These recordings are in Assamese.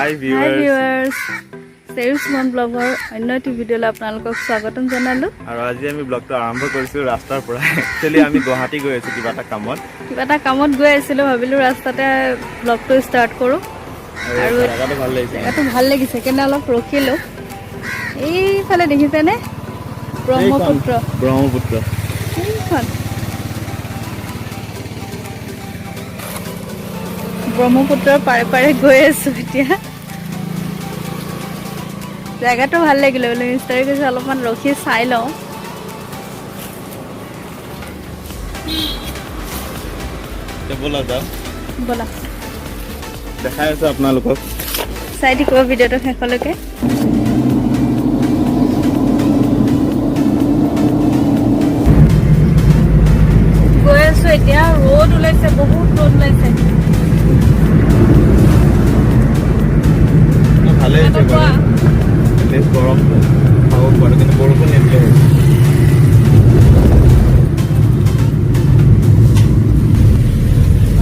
Hi viewers. Serious Mon Blogger অন্য এটি ভিডিঅ'লৈ আপোনালোকক স্বাগতম জনালো। আৰু আজি আমি ব্লগটো আৰম্ভ কৰিছো ৰাস্তাৰ পৰা। একচুয়ালি আমি গুৱাহাটী গৈ আছো কিবা এটা কামত গৈ আছিলো ভাবিলো ৰাস্তাতে ব্লগটো ষ্টাৰ্ট কৰো। আৰু জায়গাটো ভাল লাগিছে কেনে অলপ ৰখিলো। এইফালে দেখিছেনে ব্ৰহ্মপুত্ৰ এইখন ব্ৰহ্মপুত্ৰৰ পাৰে পাৰে গৈ আছো এতিয়া। জায়গাটো ভাল লাগিলে বোলে মিষ্টাৰে কৈছে অলপমান ৰখি চাই লওঁ। ব'লা দেখাই আছো আপোনালোকক চাই থাকিব ভিডিঅ'টো শেষলৈকে। গৈ আছো এতিয়া ৰ'দ ওলাইছে বহুত ৰ'দ ওলাইছে। ভালে আছে গৰম খাব পাৰো কিন্তু বৰষুণ নিদিলে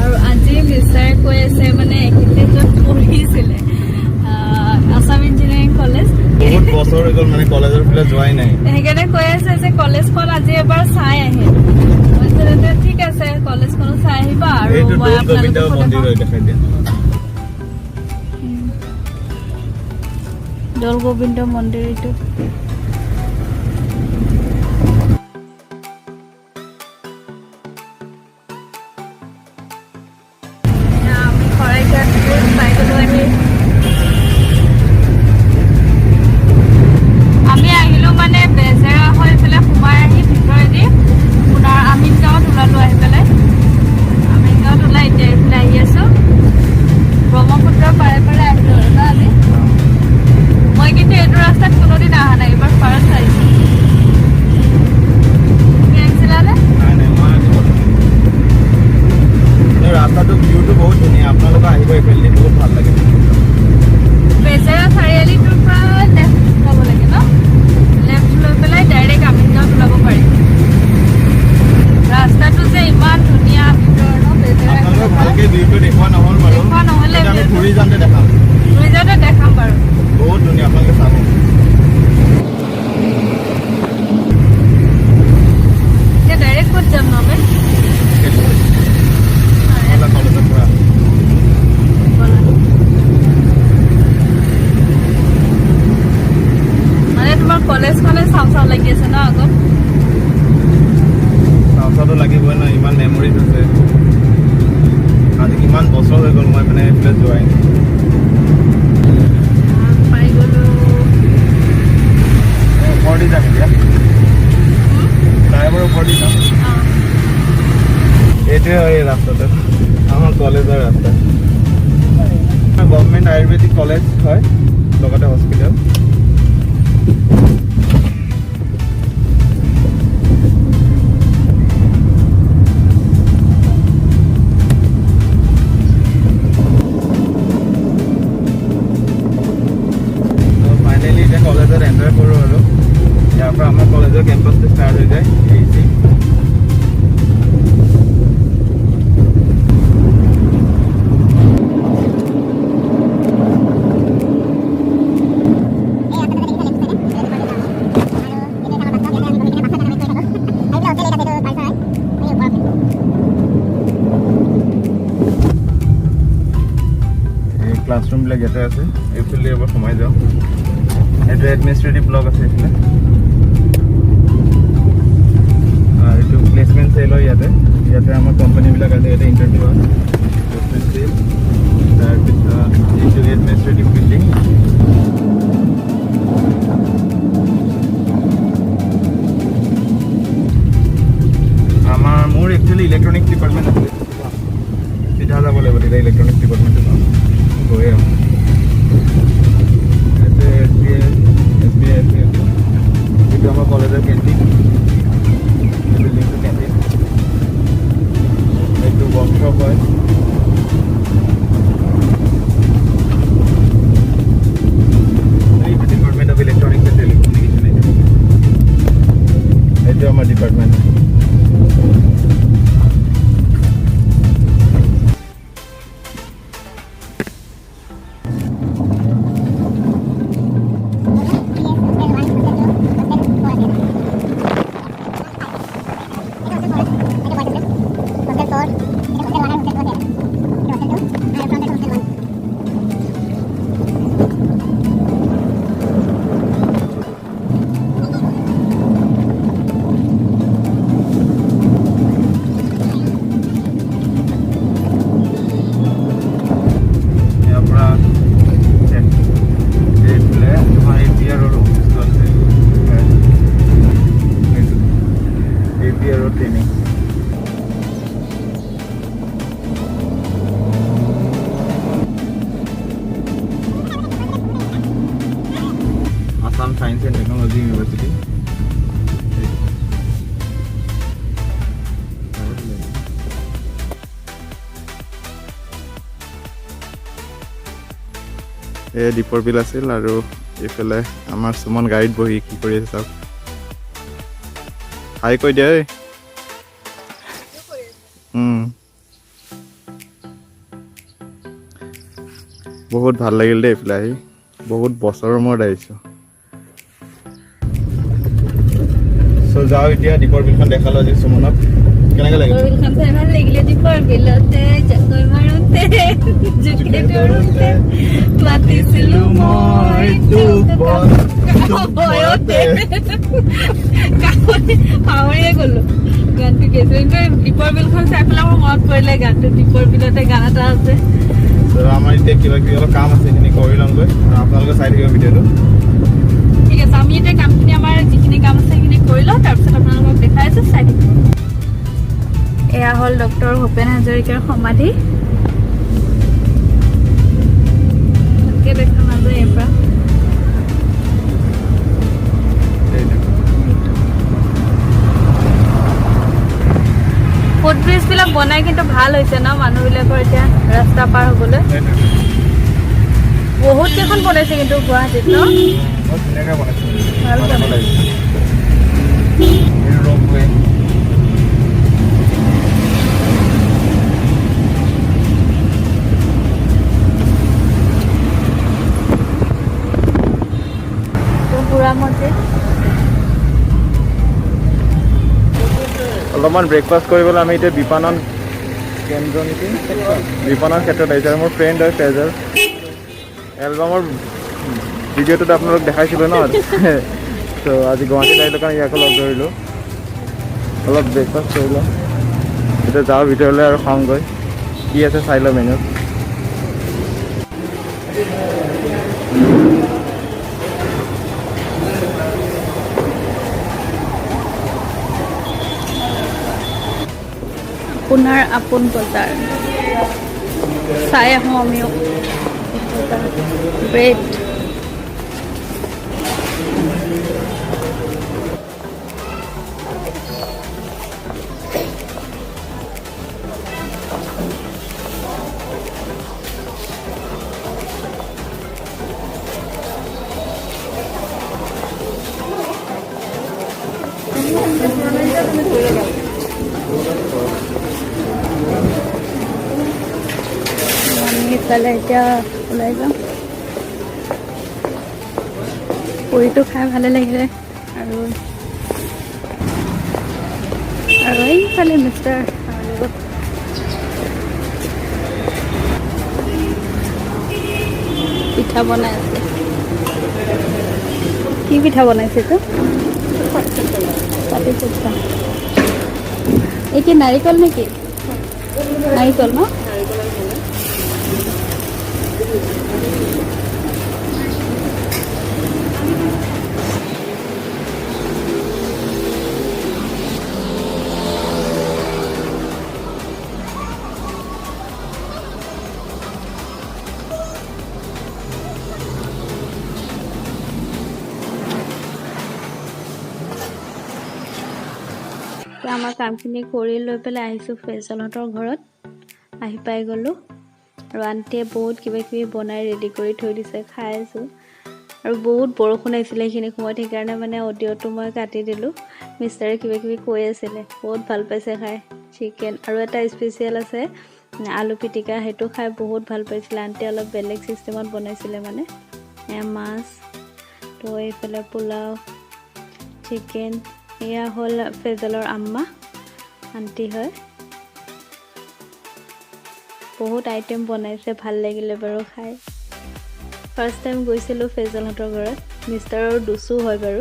আৰু আজি মিষ্টাৰে কৈ আছে মানে এইখিনিতে য'ত পঢ়িছিলে আছাম ইঞ্জিনিয়াৰিং কলেজ বহুত বছৰ হৈ গ'ল মানে কলেজৰ ফালে যোৱাই নাই। সেইকাৰণে কৈ আছে যে কলেজখন আজি এবাৰ চাই আহিম। ঠিক আছে কলেজখনো চাই আহিবা আৰু মই আপোনালোকক দেখাই দিয়া। দৌল গোবিন্দ মন্দিৰ এইটো আমি শৰাইঘাট পাই গলো। আমি আহিলো মানে বেজেৰা হৈ পেলাই সোমাই আহি ভিতৰেদি আপোনাৰ আমিনগাঁৱত ওলালো। আহি পেলাই আমিনগাঁৱত ওলাই এতিয়া এইফালে আহি আছো। ব্ৰহ্মপুত্ৰৰ পাৰে পাৰে আহিলো আৰু ন আজি। মই কিন্তু এইটো ৰাস্তাত কোনোদিন অহা নাই, এইবাৰ ফাৰ্ষ্ট আহিছো। তুমি আহিছিলানে? ৰাস্তাটো ভিউটো বহুত ধুনীয়া, আপোনালোকে আহিব এইফালে বহুত ভাল লাগে। বেজেৰা চাৰিআলিটোৰ পৰা লেফ্ট যাব লাগে ন, লেফ্ট লৈ পেলাই ডাইৰেক্ট আমিনগাঁৱত ওলাব পাৰি। ৰাস্তাটো যে ইমান ধুনীয়া ভিতৰ ন বেজেৰা। ভালকে ভিউটো দেখুওৱা নহ'ল বাৰু, আমি ঘূৰি যাওঁতে দেখাম বাৰু। বহুত ধুনীয়া আপোনালোকে চাব। এতিয়া ডাইৰেক্ট ক'ত যাম নবে? কলেজৰ পৰা মানে তোমাৰ কলেজখনে চাওঁ লাগি আছে ন আগত? চাওঁতো লাগিবই ন, ইমান মেমৰিজ আছে। আজি কিমান বছৰ হৈ গ'ল মই মানে এইফালে যোৱাই নাই। পাই গলো ওপৰ দি যাম এতিয়া, ড্ৰাইভাৰ ওপৰ দি যাম। এইটোৱে হয় এই ৰাস্তাটো আমাৰ কলেজৰ ৰাস্তা। গভৰ্ণমেণ্ট আয়ুৰ্বেদিক কলেজ হয়, লগতে হস্পিটেল। ফাইনেলি এতিয়া কলেজত এণ্টাৰ কৰোঁ আৰু ইয়াৰ পৰা আমাৰ কলেজৰ কেম্পাছটো ষ্টাৰ্ট হৈ যায়। ক্লাছৰুমবিলাক ইয়াতে আছে, এইফালে এবাৰ সোমাই যাওঁ। এইটো এডমিনিষ্ট্ৰেটিভ ব্লক আছে এইফালে, আৰু এইটো প্লেচমেণ্ট চেল হয় ইয়াতে আমাৰ কোম্পানীবিলাক আছে। ইয়াতে ইণ্টাৰভিউ হয়। তাৰপিছত এইটো এডমিনিষ্ট্ৰেটিভ বিল্ডিং। মোৰ একচুৱেলি ইলেক্ট্ৰনিক্স ডিপাৰ্টমেণ্ট আছিলে, চিধা যাব লাগিব তেতিয়া ইলেক্ট্ৰনিক্স ডিপাৰ্টমেণ্টটো পাম। গৈ আহোঁ। এইটো আমাৰ কলেজৰ কেণ্টিন, বিল্ডিংটো কেণ্টিন। এইটো ৱৰ্কশ্বপ হয়। এইটো department of electronics and telecommunication. এইটো আমাৰ department. Science and Technology University. এই দীপৰ বিল আছিল আৰু এইফালে আমাৰ সুমন গাড়ীত বহি কি কৰি আছে চাওক হাই কৈ দিয়া বহুত ভাল লাগিল দেই এইফালে আহি বহুত বছৰৰ মূৰত আহিছোঁ চ' যাওঁ এতিয়া দীপৰ বিলখন দেখালোঁ আজি সুমনক কেনেকৈ লাগিল বিলখন চাই ভাল লাগিলে দীপৰ বিলতে জাকৈ মাৰোঁতে জুকে ধৰোঁতে মাতিছিলোঁ মই তোক ভয়তে পাহৰিয়ে গ'লোঁ গানটো কিন্তু দীপৰ বিলখন চাই পেলাই মোৰ মনত পৰিলে গানটো দীপৰ বিলতে গান এটা আছে আমাৰ এতিয়া কিবা কিবি অলপ কাম আছে সেইখিনি কৰি লওঁগৈ আপোনালোকে চাই থাকিব ভিডিঅ'টো ঠিক আছে আমি এতিয়া কামখিনি আমাৰ যিখিনি কাম আছে সেইখিনি কৰি লওঁ তাৰপিছত আপোনালোকক দেখাই আছোঁ চাই থাকিব এয়া হ'ল ডক্টৰ ভূপেন হাজৰিকাৰ সমাধি ভালকৈ দেখা নাযায় ইয়াৰ পৰা ফুটব্ৰিজবিলাক বনাই কিন্তু ভাল হৈছে ন মানুহবিলাকৰ এতিয়া ৰাস্তা পাৰ হ'বলৈ বহুত কেইখন বনাইছে কিন্তু গুৱাহাটীত ন ভাল বনাইছে অলপমান ব্ৰেকফাষ্ট কৰিবলৈ আমি এতিয়া বিপণন কেন্দ্ৰ নেকি বিপণন ক্ষেত্ৰত আহিছোঁ আৰু মোৰ ফ্ৰেণ্ড হয় ফেজৰ এলবামৰ ভিডিঅ'টোত আপোনালোক দেখাইছিলোঁ ন ত' আজি গুৱাহাটীত আহিলোঁ কাৰণে ইয়াকো লগ ধৰিলোঁ অলপ ব্ৰেকফাষ্ট কৰিলোঁ এতিয়া যাওঁ ভিতৰলৈ আৰু খাওঁগৈ কি আছে চাই লওঁ মেনুত আপোনাৰ আপোন বজাৰ চাই আহোঁ আমিও ব্ৰেড ইফালে এতিয়া ওলাই যাম পুৰিটো খাই ভালে লাগিলে আৰু এইফালে মিষ্টাৰ পিঠা বনাই আছে কি পিঠা বনাইছে এইটো পাতি পিঠা এই কি নাৰিকল নেকি নাৰিকল ন আমাৰ কামখিনি কৰি লৈ পেলাই আহিছোঁ ফেচলহঁতৰ ঘৰত আহি পাই গ'লোঁ আৰু আণ্টিয়ে বহুত কিবা কিবি বনাই ৰেডি কৰি থৈ দিছে খাই আছোঁ আৰু বহুত বৰষুণ আহিছিলে সেইখিনি সময়ত সেইকাৰণে মানে অডিঅ'টো মই কাটি দিলোঁ মিষ্টাৰে কিবা কিবি কৈ আছিলে বহুত ভাল পাইছে খাই চিকেন আৰু এটা স্পেচিয়েল আছে আলু পিটিকা সেইটো খাই বহুত ভাল পাইছিলে আণ্টিয়ে অলপ বেলেগ চিষ্টেমত বনাইছিলে মানে মাছ তো এইফালে পোলাও চিকেন এয়া হ'ল ফেজলৰ আম্মা আণ্টি হয় বহুত আইটেম বনাইছে, ভাল লাগিলে বাৰু খাই। ফাৰ্ষ্ট টাইম গৈছিলোঁ ফেজলহঁতৰ ঘৰত, মিষ্টাৰৰ দুচু হয় বাৰু।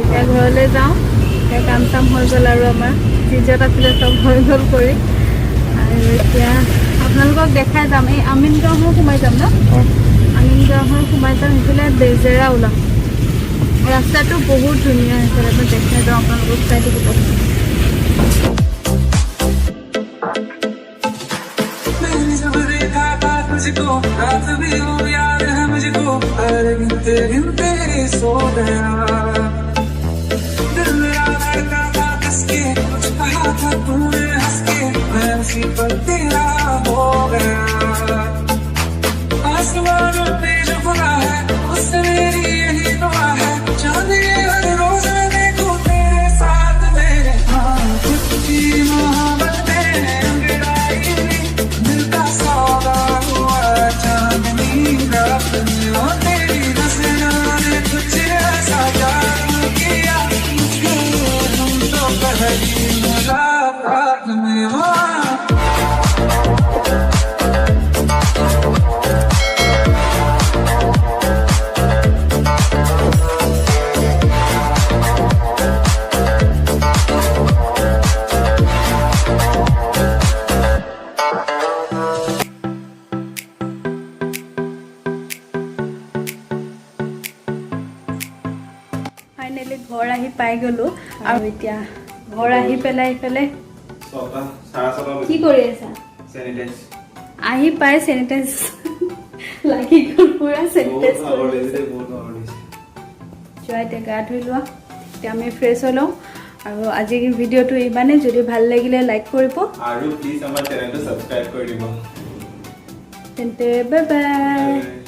এতিয়া ঘৰলৈ যাওঁ, এতিয়া কাম চাম হৈ গ'ল আৰু আমাৰ যিজত আছিলে চব হৈ গ'ল কৰি। আৰু এতিয়া আপোনালোকক দেখাই যাম, এই আমিন গাঁও সোমাই যাম ন? আমিন গাঁও সোমাই যাম, সেইফালে বেজেৰা ওলাম। ৰাস্তাটো বহুত ধুনীয়া হৈছে, মই দেখাই যাওঁ আপোনালোকক, চাই থাকিব। मुझको रात भी वो याद है मुझको, अरे गिनते गिनते सो गया। दिल मेरा धड़का था किसके, कुछ कहा था तूने हंस के, मैं उसी पर तेरा हो गया। आसमान पे जो खुला है उससे मेरी यही दुआ है, चांद ये हर रोज मैं देखूं तेरे साथ मेरे। हाँ कुछ मोहब्बत में अंगड़ाई दिल का सौदा हुआ, चांदनी रात में वो तेरी नजरों ने कुछ ऐसा जादू किया, मुझको तुम तो पहली मुलाकात में हो। ফাইনেলি ঘৰ আহি পাই গ'লো, আৰু এতিয়া ঘৰ আহি পেলাই ইফালে কি কৰি আছা? আহি পাই চেনিটাইজ লাগি গ'ল, পুৰা চেনিটাইজ কৰি যোৱা। এতিয়া গা ধুই লোৱা, এতিয়া আমি ফ্ৰেছ হৈ লওঁ। আৰু আজিৰ ভিডিঅ'টো ইমানেই, যদি ভাল লাগিলে লাইক কৰিব আৰু প্লিজ আমাৰ চেনেলটো ছাবস্ক্ৰাইব কৰি দিব। তেন্তে বাই বাই।